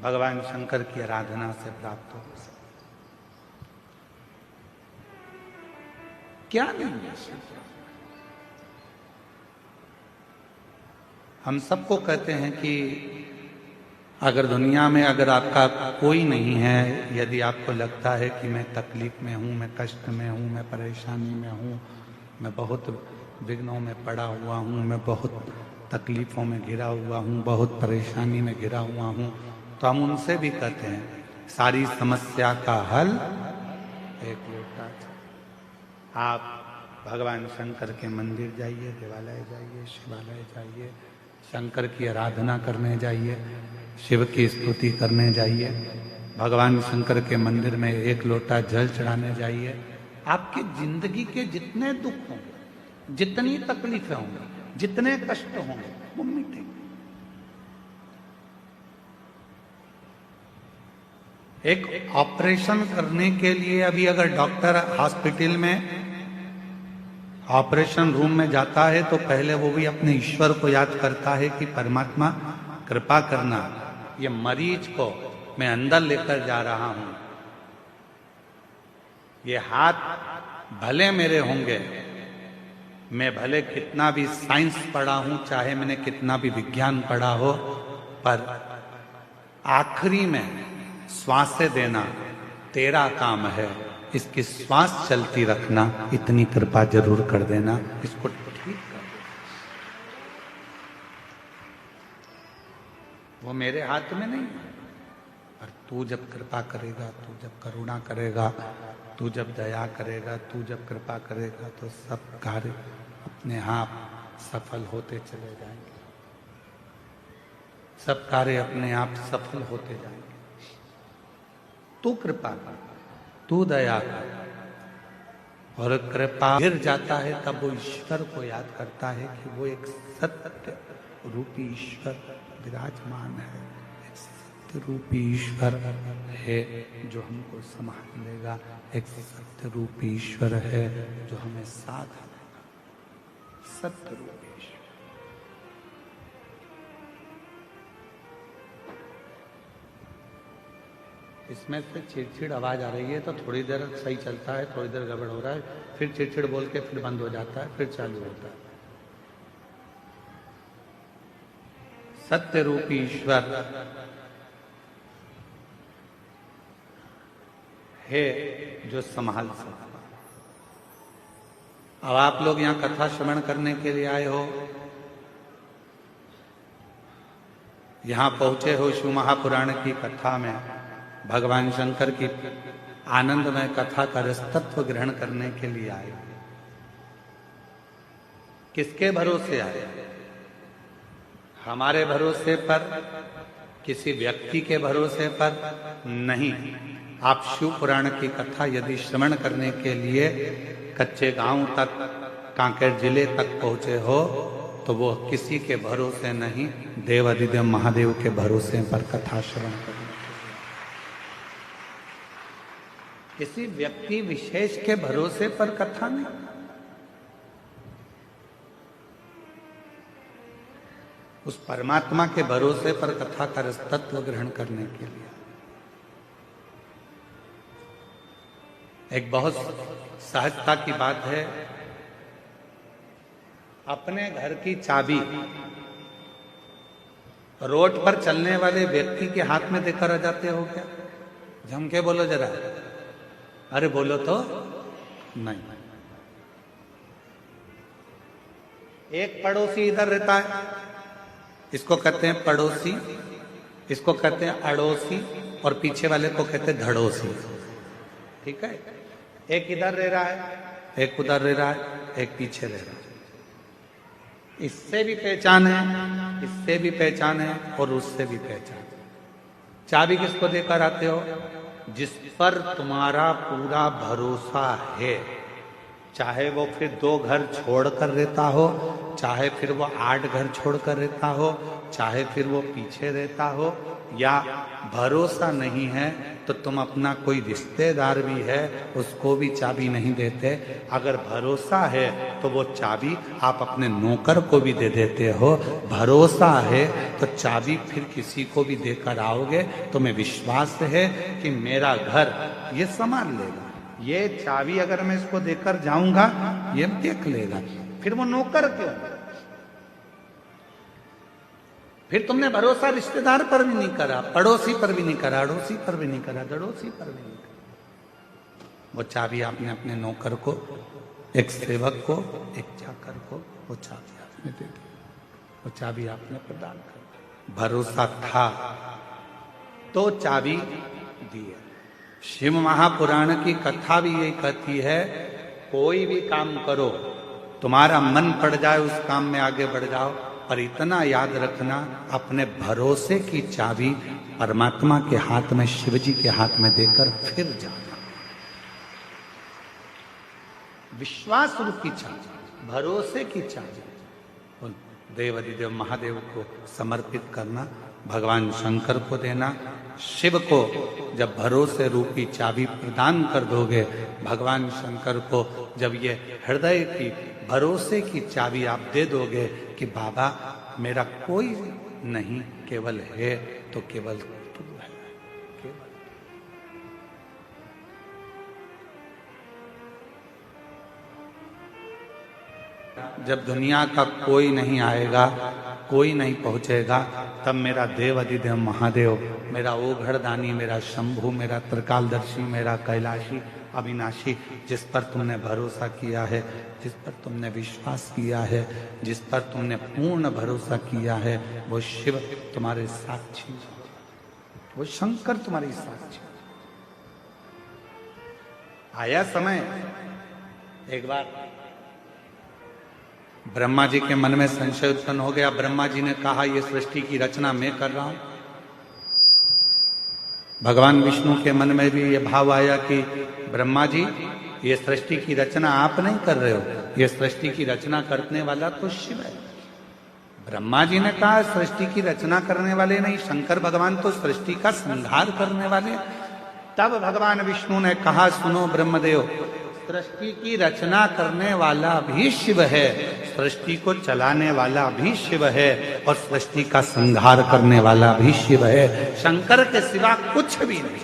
भगवान शंकर की आराधना से प्राप्त हो। क्या नहीं है? हम सबको कहते हैं कि अगर दुनिया में अगर आपका कोई नहीं है, यदि आपको लगता है कि मैं तकलीफ में हूँ, मैं कष्ट में हूँ, मैं परेशानी में हूँ, मैं बहुत विघ्नों में पड़ा हुआ हूँ, मैं बहुत तकलीफ़ों में घिरा हुआ हूँ, बहुत परेशानी में घिरा हुआ हूँ, तो हम उनसे भी कहते हैं सारी समस्या का हल एक लोटा। आप भगवान शंकर के मंदिर जाइए, देवालय जाइए, शिवालय जाइए, शंकर की आराधना करने जाइए, शिव की स्तुति करने जाइए, भगवान शंकर के मंदिर में एक लोटा जल चढ़ाने जाइए। आपकी जिंदगी के जितने दुख होंगे, जितनी तकलीफें होंगी, जितने कष्ट होंगे, वो मिटेंगे। एक ऑपरेशन करने के लिए अभी अगर डॉक्टर हॉस्पिटल में ऑपरेशन रूम में जाता है तो पहले वो भी अपने ईश्वर को याद करता है कि परमात्मा कृपा करना, ये मरीज को मैं अंदर लेकर जा रहा हूं, ये हाथ भले मेरे होंगे, मैं भले कितना भी साइंस पढ़ा हूं, चाहे मैंने कितना भी विज्ञान पढ़ा हो, पर आखिरी में श्वासें देना तेरा काम है, इसकी श्वास चलती रखना, इतनी कृपा जरूर कर देना, इसको ठीक कर देना। वो मेरे हाथ में नहीं है, पर तू जब कृपा करेगा, तू जब करुणा करेगा, तू जब दया करेगा, तू जब कृपा करेगा, तो सब कार्य अपने आप सफल होते चले जाएंगे। सब कार्य अपने आप सफल होते जाएंगे। तू कृपा कर, तू दया कर, और कृपा गिर जाता है तब वो ईश्वर को याद करता है कि वो एक सत्य रूपी ईश्वर विराजमान है, एक सत्य रूपी ईश्वर है जो हमको संभाल लेगा, एक सत्य रूपी ईश्वर है जो हमें साथ देगा, सत्य रूपी ईश्वर। इसमें से चिड़चिड़ आवाज आ रही है तो थोड़ी देर सही चलता है, थोड़ी देर गड़बड़ हो रहा है, फिर चिड़चिड़ बोल के फिर बंद हो जाता है, फिर चालू होता है। सत्य रूपी ईश्वर है जो संभाल सकता। अब आप लोग यहाँ कथा श्रवण करने के लिए आए हो, यहाँ पहुंचे हो शिव महापुराण की कथा में, भगवान शंकर की आनंदमय कथा का रसतत्व ग्रहण करने के लिए आए। किसके भरोसे आए? हमारे भरोसे पर, किसी व्यक्ति के भरोसे पर नहीं। आप शिव पुराण की कथा यदि श्रवण करने के लिए कच्चे गांव तक, कांकेर जिले तक पहुंचे हो, तो वो किसी के भरोसे नहीं, देवाधिदेव महादेव के भरोसे पर कथा श्रवण करने। किसी व्यक्ति विशेष के भरोसे पर कथा नहीं, उस परमात्मा के भरोसे पर कथा का रसतत्व ग्रहण करने के लिए। एक बहुत सहजता की बात है, अपने घर की चाबी रोड पर चलने वाले व्यक्ति के हाथ में देकर आ जाते हो क्या? जम के बोलो जरा, अरे बोलो तो नहीं। एक पड़ोसी इधर रहता है, इसको कहते हैं पड़ोसी, इसको कहते हैं अड़ोसी, और पीछे वाले को कहते हैं धड़ोसी। ठीक है, एक इधर रह रहा है, एक उधर रह रहा है, एक पीछे रह रहा है। इससे भी पहचान है, इससे भी पहचान है, और उससे भी पहचान। चाबी किसको देकर आते हो? जिस पर तुम्हारा पूरा भरोसा है, चाहे वो फिर 2 घर छोड़ कर रहता हो, चाहे फिर वो 8 घर छोड़ कर रहता हो, चाहे फिर वो पीछे रहता हो, या भरोसा नहीं है तो तुम अपना कोई रिश्तेदार भी है उसको भी चाबी नहीं देते। अगर भरोसा है तो वो चाबी आप अपने नौकर को भी दे देते हो। भरोसा है तो चाबी फिर किसी को भी देकर आओगे, तुम्हें विश्वास है कि मेरा घर ये संभाल लेगा। ये चाबी अगर मैं इसको देकर जाऊंगा ये देख लेगा। फिर वो नौकर क्यों? फिर तुमने भरोसा रिश्तेदार पर भी नहीं करा, पड़ोसी पर भी नहीं करा, अड़ोसी पर भी नहीं करा, दड़ोसी पर भी नहीं करा। वो चाबी आपने अपने नौकर को, एक सेवक को, एक चाकर को वो चाबी आपने दे दी, वो चाबी आपने प्रदान कर दी। भरोसा था तो चाबी दी है। शिव महापुराण की कथा भी यही कहती है, कोई भी काम करो, तुम्हारा मन पड़ जाए उस काम में आगे बढ़ जाओ, पर इतना याद रखना अपने भरोसे की चाबी परमात्मा के हाथ में, शिव जी के हाथ में देकर फिर जाना। विश्वास रूपी चाबी, भरोसे की चाबी देव अधिदेव महादेव को समर्पित करना, भगवान शंकर को देना। शिव को जब भरोसे रूपी चाबी प्रदान कर दोगे, भगवान शंकर को जब ये हृदय की भरोसे की चाबी आप दे दोगे कि बाबा मेरा कोई नहीं केवल है तो केवल तू है, केवल। जब दुनिया का कोई नहीं आएगा, कोई नहीं पहुंचेगा, तब मेरा देव अधिदेव महादेव, मेरा ओघड़दानी, मेरा शंभु, मेरा त्रिकालदर्शी, मेरा कैलाशी अविनाशी, जिस पर तुमने भरोसा किया है, जिस पर तुमने विश्वास किया है, जिस पर तुमने पूर्ण भरोसा किया है, वो शिव तुम्हारे साक्षी, वो शंकर तुम्हारी साक्षी। आया समय, एक बार ब्रह्मा जी के मन में संशय उत्पन्न हो गया। ब्रह्मा जी ने कहा ये सृष्टि की रचना मैं कर रहा हूं। भगवान विष्णु के मन में भी ये भाव आया कि ब्रह्मा जी ये सृष्टि की रचना आप नहीं कर रहे हो, ये सृष्टि की रचना करने वाला तो शिव है। ब्रह्मा जी ने कहा सृष्टि की रचना करने वाले नहीं, शंकर भगवान तो सृष्टि का संहार करने वाले। तब भगवान विष्णु ने कहा सुनो ब्रह्मदेव, सृष्टि की रचना करने वाला भी शिव है, सृष्टि को चलाने वाला भी शिव है, और सृष्टि का संहार करने वाला भी शिव है। शंकर के सिवा कुछ भी नहीं,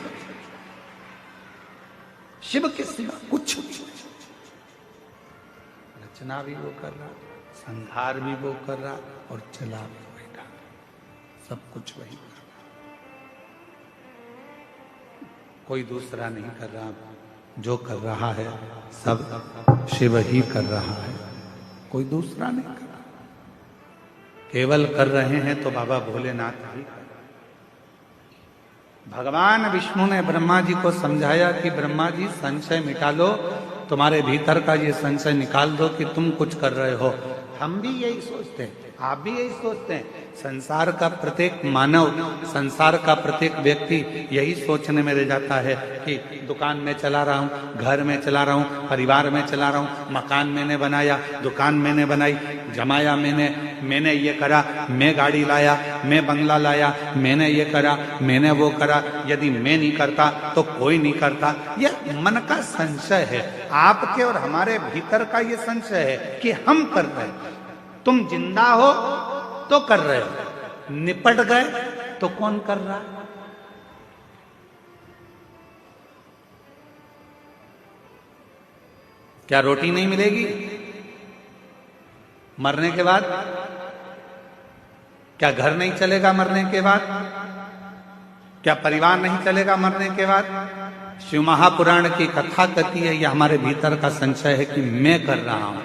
शिव के सिवा कुछ भी नहीं। रचना भी वो कर रहा, संहार भी वो कर रहा, और चला भी वही रहा, सब कुछ वही कर रहा, कोई दूसरा नहीं कर रहा। जो कर रहा है सब शिव ही कर रहा है, कोई दूसरा नहीं कर रहा। केवल कर रहे हैं तो बाबा भोलेनाथ ही कर रहे। भगवान विष्णु ने ब्रह्मा जी को समझाया कि ब्रह्मा जी संशय मिटा लो, तुम्हारे भीतर का ये संशय निकाल दो कि तुम कुछ कर रहे हो। हम भी यही सोचते हैं, आप भी यही सोचते हैं। संसार का प्रत्येक मानव, संसार का प्रत्येक व्यक्ति यही सोचने में रह जाता है कि दुकान में चला रहा हूँ, घर में चला रहा हूँ, परिवार में चला रहा हूँ, मकान मैंने बनाया, दुकान मैंने बनाई, जमाया मैंने ये करा, मैं गाड़ी लाया, मैं बंगला लाया, मैंने ये करा, मैंने वो करा। यदि मैं नहीं करता तो कोई नहीं करता। यह मन का संशय है, आपके और हमारे भीतर का ये संशय है कि हम कर रहे हैं। तुम जिंदा हो तो कर रहे हो, निपट गए तो कौन कर रहा है? क्या रोटी नहीं मिलेगी मरने के बाद? क्या घर नहीं चलेगा मरने के बाद? क्या परिवार नहीं चलेगा मरने के बाद? शिव महापुराण की कथा कहती है, यह हमारे भीतर का संशय है कि मैं कर रहा हूं।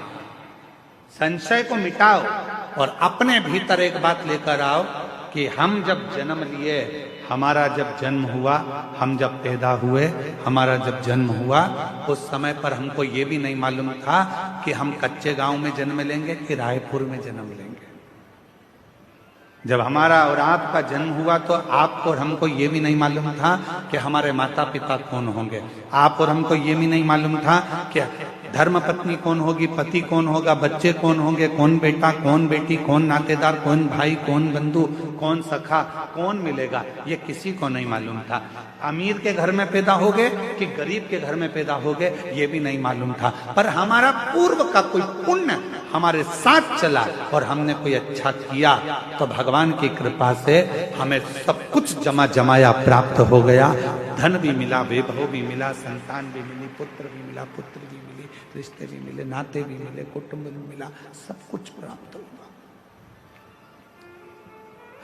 संशय को मिटाओ और अपने भीतर एक बात लेकर आओ कि हम जब जन्म लिए, हमारा जब जन्म हुआ, हम जब पैदा हुए, हमारा जब जन्म हुआ, उस समय पर हमको ये भी नहीं मालूम था कि हम कच्चे गांव में जन्म लेंगे कि रायपुर में जन्म लेंगे। जब हमारा और आपका जन्म हुआ तो आपको और हमको ये भी नहीं मालूम था कि हमारे माता पिता कौन होंगे। आप और हमको ये भी नहीं मालूम था कि धर्म पत्नी कौन होगी, पति कौन होगा, बच्चे कौन होंगे, कौन बेटा कौन बेटी, कौन नातेदार, कौन भाई, कौन बंधु, कौन सखा, कौन मिलेगा, ये किसी को नहीं मालूम था। अमीर के घर में पैदा हो गए कि गरीब के घर में पैदा हो गए ये भी नहीं मालूम था। पर हमारा पूर्व का कोई पुण्य हमारे साथ चला और हमने कोई अच्छा किया तो भगवान की कृपा से हमें सब कुछ जमा जमाया प्राप्त हो गया। धन भी मिला, वैभव भी मिला, संतान भी मिली, पुत्र भी मिला, पुत्र भी मिली, रिश्ते भी मिले, नाते भी मिले, कुटुंब भी मिला, सब कुछ प्राप्त हुआ।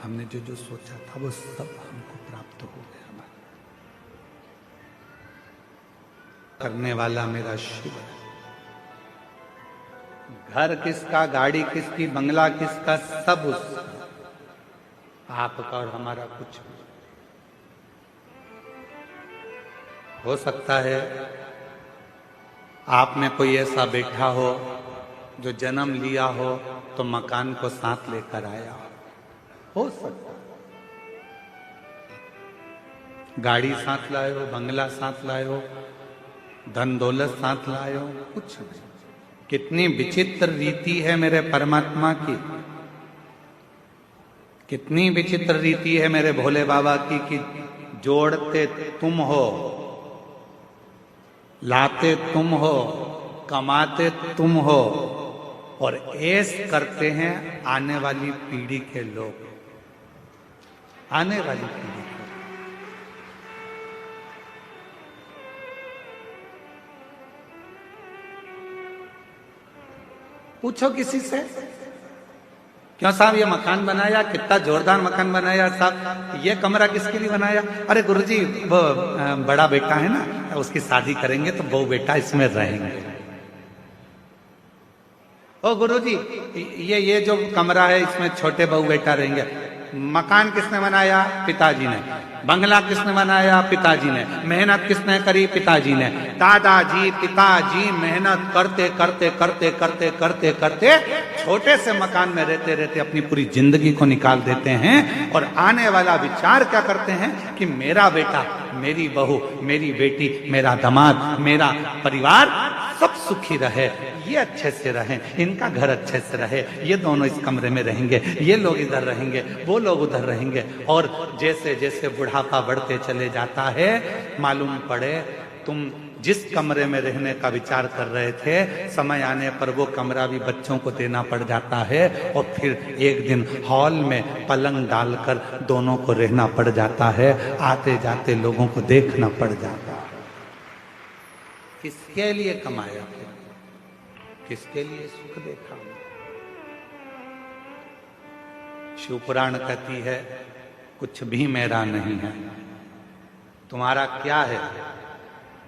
हमने जो जो सोचा था वो सब हमको प्राप्त हो गया। करने वाला मेरा शिव है। घर किसका, गाड़ी किसकी, बंगला किसका, सब उसका, आपका और हमारा कुछ भी। हो सकता है आप में कोई ऐसा बैठा हो जो जन्म लिया हो तो मकान को साथ लेकर आया हो सकता है। गाड़ी साथ लाए हो, बंगला साथ लाए हो, धन दौलत साथ लाए हो, कुछ नहीं। कितनी विचित्र रीति है मेरे परमात्मा की, कितनी विचित्र रीति है मेरे भोले बाबा की कि जोड़ते तुम हो, लाते तुम हो, कमाते तुम हो और ऐश करते हैं आने वाली पीढ़ी के लोग, आने वाली पीढ़ी। पूछो किसी से, क्यों साहब ये मकान बनाया, कितना जोरदार मकान बनाया साहब, ये कमरा किसके लिए बनाया? अरे गुरुजी वो बड़ा बेटा है ना, उसकी शादी करेंगे तो बहू बेटा इसमें रहेंगे। ओ गुरुजी ये जो कमरा है इसमें छोटे बहू बेटा रहेंगे। मकान किसने बनाया? पिताजी ने। बंगला किसने बनाया? पिताजी ने। मेहनत किसने करी? पिताजी ने। दादाजी पिताजी मेहनत करते करते करते करते करते करते छोटे से मकान में रहते रहते अपनी पूरी जिंदगी को निकाल देते हैं और आने वाला विचार क्या करते हैं कि मेरा बेटा, मेरी बहू, मेरी बेटी, मेरा दामाद, मेरा परिवार सब सुखी रहे, ये अच्छे से रहें, इनका घर अच्छे से रहे, ये दोनों इस कमरे में रहेंगे, ये लोग इधर रहेंगे, वो लोग उधर रहेंगे। और जैसे जैसे बुढ़ापा बढ़ते चले जाता है, मालूम पड़े तुम जिस कमरे में रहने का विचार कर रहे थे, समय आने पर वो कमरा भी बच्चों को देना पड़ जाता है और फिर एक दिन हॉल में पलंग डालकर दोनों को रहना पड़ जाता है, आते जाते लोगों को देखना पड़ जाता है। किसके लिए कमाया, किसके लिए सुख देखा? शिवपुराण कहती है कुछ भी मेरा नहीं है, तुम्हारा क्या है?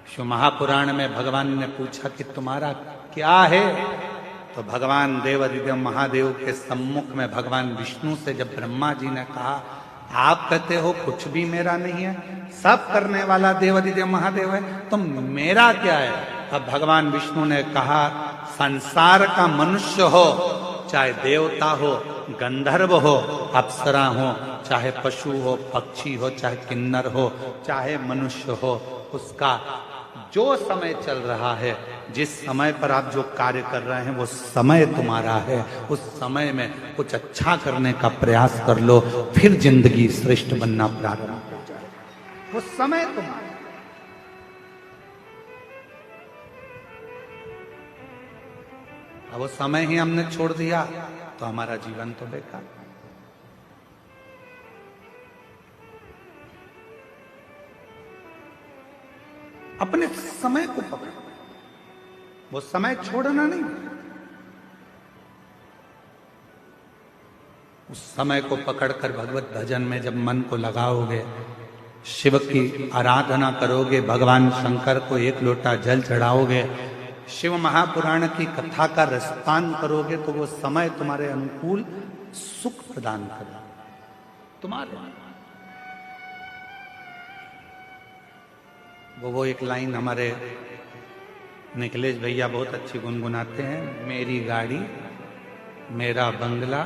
शिव महापुराण में भगवान ने पूछा कि तुम्हारा क्या है? तो भगवान देवादिदेव महादेव के सम्मुख में भगवान विष्णु से जब ब्रह्मा जी ने कहा आप कहते हो कुछ भी मेरा नहीं है, सब करने वाला देवादिदेव महादेव है, तो मेरा क्या है? अब भगवान विष्णु ने कहा संसार का मनुष्य हो, चाहे देवता हो, गंधर्व हो, अप्सरा हो, चाहे पशु हो, पक्षी हो, चाहे किन्नर हो, चाहे मनुष्य हो, उसका जो समय चल रहा है, जिस समय पर आप जो कार्य कर रहे हैं वो समय तुम्हारा है। उस समय में कुछ अच्छा करने का प्रयास कर लो, फिर जिंदगी श्रेष्ठ बनना प्रारंभ हो जाए। वो समय तुम्हारा। अब वो समय ही हमने छोड़ दिया तो हमारा जीवन तो बेकार। अपने समय को पकड़ो, वो समय छोड़ना नहीं। उस समय को पकड़कर भगवत भजन में जब मन को लगाओगे, शिव की आराधना करोगे, भगवान शंकर को एक लोटा जल चढ़ाओगे, शिव महापुराण की कथा का रसपान करोगे, तो वो समय तुम्हारे अनुकूल सुख प्रदान करेगा तुम्हारे। वो एक लाइन हमारे निखिलेश भैया बहुत अच्छी गुनगुनाते हैं, मेरी गाड़ी, मेरा बंगला,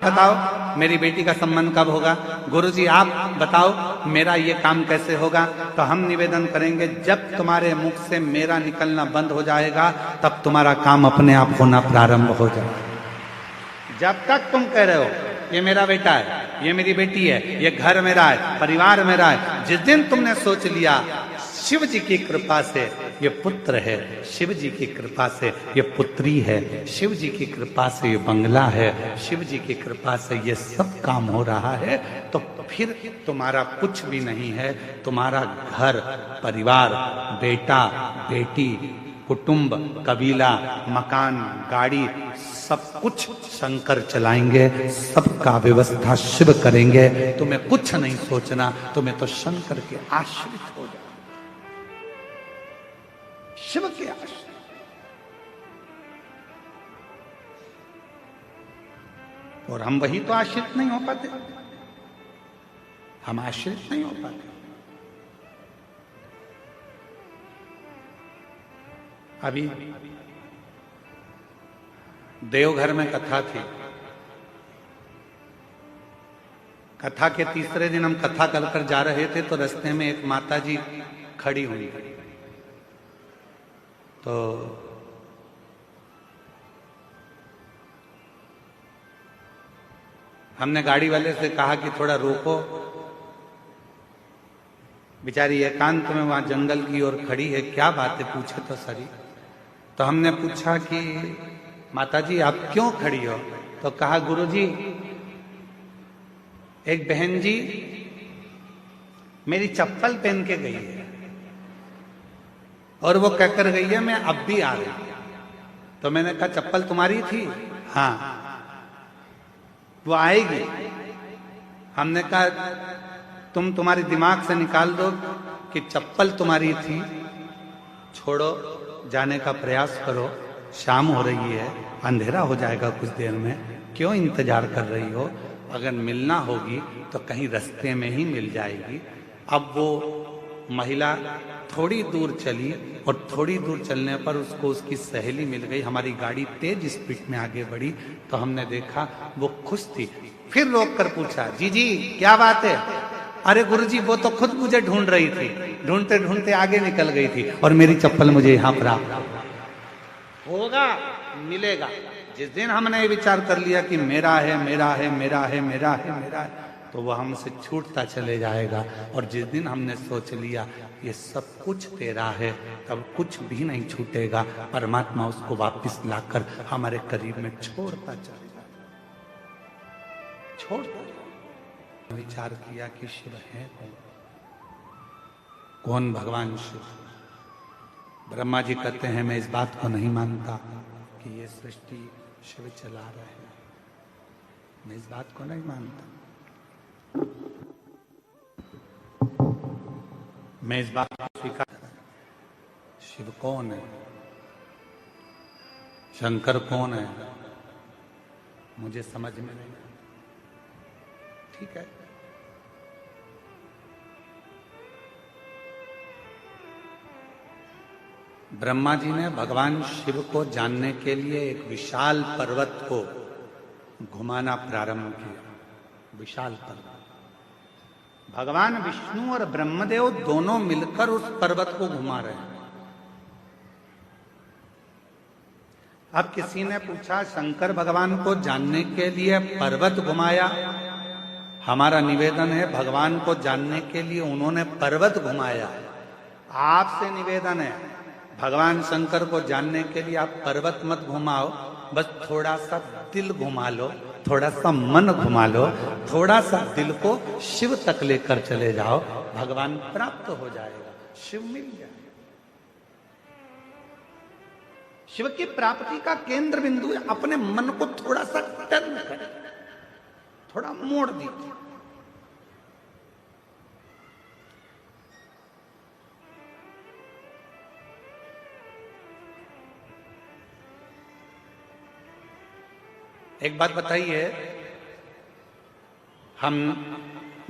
बताओ मेरी बेटी का संबंध कब होगा, गुरुजी आप बताओ मेरा ये काम कैसे होगा। तो हम निवेदन करेंगे जब तुम्हारे मुख से मेरा निकलना बंद हो जाएगा तब तुम्हारा काम अपने आप होना प्रारंभ हो जाएगा। जब तक तुम कह रहे हो ये मेरा बेटा है, ये मेरी बेटी है, ये घर मेरा है, परिवार मेरा है, जिस दिन तुमने सोच लिया शिव जी की कृपा से ये पुत्र है, शिव जी की कृपा से ये पुत्री है, शिव जी की कृपा से ये बंगला है, शिव जी की कृपा से ये सब काम हो रहा है, तो फिर तुम्हारा कुछ भी नहीं है। तुम्हारा घर परिवार, बेटा बेटी, कुटुंब, कबीला, मकान, गाड़ी, सब कुछ शंकर चलाएंगे, सबका व्यवस्था शिव करेंगे। तुम्हें कुछ नहीं सोचना, तुम्हें तो शंकर के आश्रित हो जाए, शिव के आश्रित। और हम वही तो आश्रित नहीं हो पाते, हम आश्रित नहीं हो पाते। अभी देवघर में कथा थी, कथा के तीसरे दिन हम कथा कर जा रहे थे तो रास्ते में एक माता जी खड़ी हुई, तो हमने गाड़ी वाले से कहा कि थोड़ा रोको, बेचारी एकांत में वहां जंगल की ओर खड़ी है, क्या बात है पूछे तो सरी। तो हमने पूछा कि माता जी आप क्यों खड़ी हो, तो कहा गुरुजी एक बहन जी मेरी चप्पल पहन के गई है और वो कहकर गई है मैं अब भी आ रही। तो मैंने कहा चप्पल तुम्हारी थी? हाँ। वो आएगी? हमने कहा तुम तुम्हारे दिमाग से निकाल दो कि चप्पल तुम्हारी थी, छोड़ो, जाने का प्रयास करो, शाम हो रही है, अंधेरा हो जाएगा कुछ देर में, क्यों इंतजार कर रही हो? अगर मिलना होगी तो कहीं रास्ते में ही मिल जाएगी। अब वो महिला थोड़ी दूर चली और थोड़ी दूर चलने पर उसको उसकी सहेली मिल गई। हमारी गाड़ी तेज स्पीड में आगे बढ़ी तो हमने देखा वो खुश थी। फिर रोक कर पूछा जी जी क्या बात है? अरे गुरुजी वो तो खुद मुझे ढूंढ रही थी, ढूंढते ढूंढते आगे निकल गई थी और मेरी चप्पल मुझे यहाँ प्राप्त होगा, मिलेगा। जिस दिन हमने ये विचार कर लिया कि मेरा है मेरा है मेरा है मेरा है मेरा है, तो वह हमसे छूटता चले जाएगा। और जिस दिन हमने सोच लिया ये सब कुछ तेरा है, तब कुछ भी नहीं छूटेगा। परमात्मा उसको वापस लाकर हमारे करीब में छोड़ता चले जाएगा, छोड़ता। विचार किया कि शिव है कौन? भगवान शिव। ब्रह्मा जी कहते हैं मैं इस बात को नहीं मानता कि ये सृष्टि शिव चला रहे हैं, मैं इस बात को नहीं मानता, मैं इस बात को स्वीकार। शिव कौन है, शंकर कौन है, मुझे समझ में नहीं। ठीक है, ब्रह्मा जी ने भगवान शिव को जानने के लिए एक विशाल पर्वत को घुमाना प्रारंभ किया। विशाल पर्वत, भगवान विष्णु और ब्रह्मदेव दोनों मिलकर उस पर्वत को घुमा रहे हैं। अब किसी ने पूछा शंकर भगवान को जानने के लिए पर्वत घुमाया? हमारा निवेदन है भगवान को जानने के लिए उन्होंने पर्वत घुमाया। आपसे निवेदन है भगवान शंकर को जानने के लिए आप पर्वत मत घुमाओ, बस थोड़ा सा दिल घुमा लो, थोड़ा सा मन घुमा लो, थोड़ा सा दिल को शिव तक लेकर चले जाओ, भगवान प्राप्त हो जाएगा, शिव मिल जाएगा। शिव की प्राप्ति का केंद्र बिंदु है अपने मन को थोड़ा सा टर्न करें, थोड़ा मोड़ दीजिए। एक बात बताइए, हम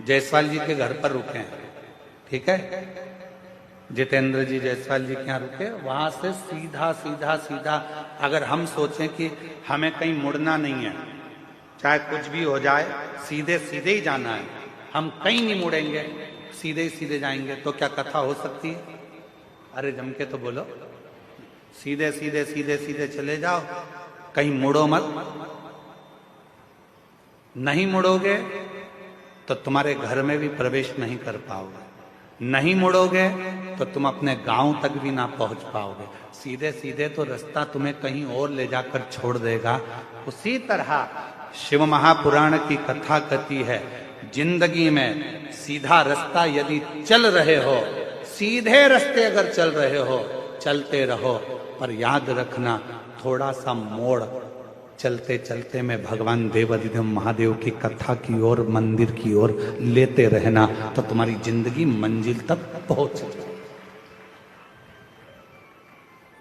जायसवाल जी के घर पर रुके हैं, ठीक है, जितेंद्र जी जायसवाल जी के यहाँ रुके, वहां से सीधा सीधा सीधा अगर हम सोचें कि हमें कहीं मुड़ना नहीं है, चाहे कुछ भी हो जाए, सीधे सीधे ही जाना है, हम कहीं नहीं मुड़ेंगे, सीधे सीधे जाएंगे। तो क्या कथा हो सकती है? अरे जम के तो बोलो, सीधे सीधे सीधे सीधे चले जाओ, कहीं मुड़ो मत। नहीं मुड़ोगे तो तुम्हारे घर में भी प्रवेश नहीं कर पाओगे, नहीं मुड़ोगे तो तुम अपने गांव तक भी ना पहुंच पाओगे। सीधे सीधे तो रास्ता तुम्हें कहीं और ले जाकर छोड़ देगा। उसी तरह शिव महापुराण की कथा कहती है, जिंदगी में सीधा रास्ता यदि चल रहे हो, सीधे रास्ते अगर चल रहे हो, चलते रहो, पर याद रखना थोड़ा सा मोड़ चलते चलते में भगवान देवाधिदेव महादेव की कथा की ओर, मंदिर की ओर लेते रहना, तो तुम्हारी जिंदगी मंजिल तक पहुंच जाए,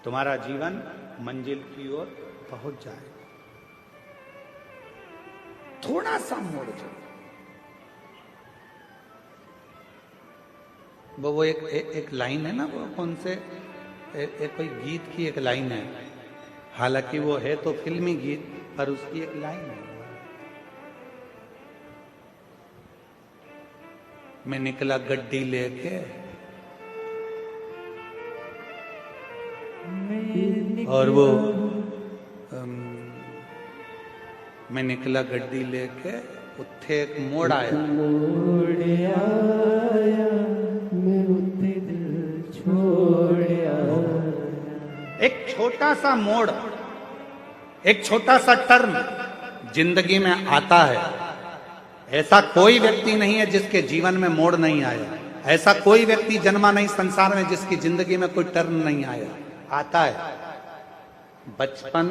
तुम्हारा जीवन मंजिल की ओर पहुंच जाए। थोड़ा सा मोड़ चलो। वो एक लाइन है ना, वो कौन से एक कोई गीत की एक लाइन है, हालांकि वो है तो फिल्मी गीत, पर उसकी एक लाइन है, मैं निकला गड्डी लेके और वो मैं निकला गड्डी लेके, उत्थे एक मोड़ आया, एक छोटा सा मोड़, एक छोटा सा टर्न जिंदगी में आता है। ऐसा कोई व्यक्ति नहीं है जिसके जीवन में मोड़ नहीं आया, ऐसा कोई व्यक्ति जन्मा नहीं संसार में जिसकी जिंदगी में कोई टर्न नहीं आया। आता है बचपन,